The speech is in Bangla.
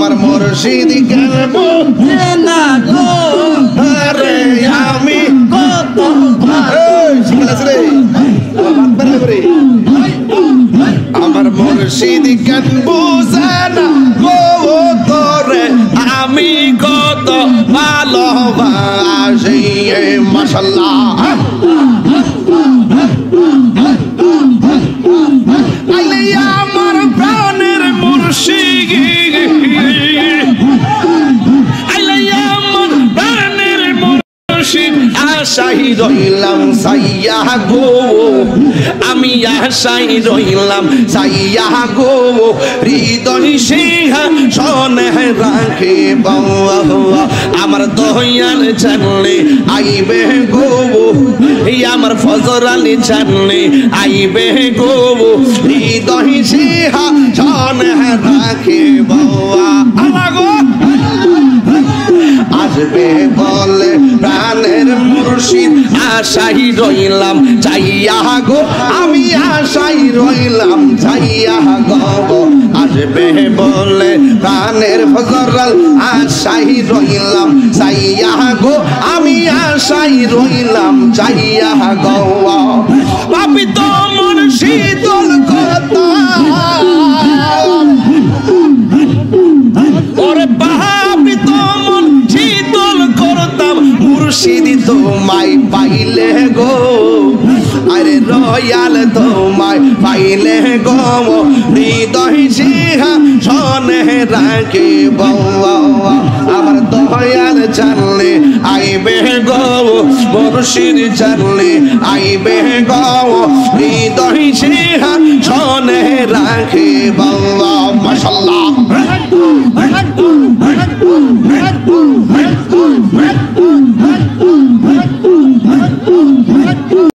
আমার মুর্শিদ কেন বুঝে না গো আরে আমি কত আমার মুর্শিদ কেন বুঝে না গো তোরে আমি কত ভালোবাসি মাশাআল্লাহ আলে আমার প্রাণের মুর্শিদ আলে আমার প্রাণের মুর্শিদ আশাই রইলাম সাইয়া গো আমি আশাই রইলাম সাইয়া গো হৃদয় সিংহাসনে রাখে বাবা আমার দয়াল জানলে আইবে গো আমার ফজর আলী জানলে আইবে গো হৃদয় সিংহাসনে রাখে বাবা আলাগো আসবে বলে প্রাণের মুর্শিদ আশাই রইলাম চাইয়া গো আমি আশাই রইলাম চাইয়া গো আসবে বলে প্রাণের ফজরাল আশাই রইলাম চাইয়া গো আমি আশাই রইলাম চাইয়া গো পাপি তো মুর্শিদুল কথা ওরে পাপি তো মুর্শিদুল করতাম মুর্শিদ তোমায় পাইলে গো আরে রয়াল তোমায় পাইলে গো হৃদয় সিংহাসনে রাখে বাবা আমার দয়াল জানলে আইবে গো মুর্শিদ জানলে আইবে গো হৃদয় সিংহাসনে রাখে বাবা মাশাআল্লাহ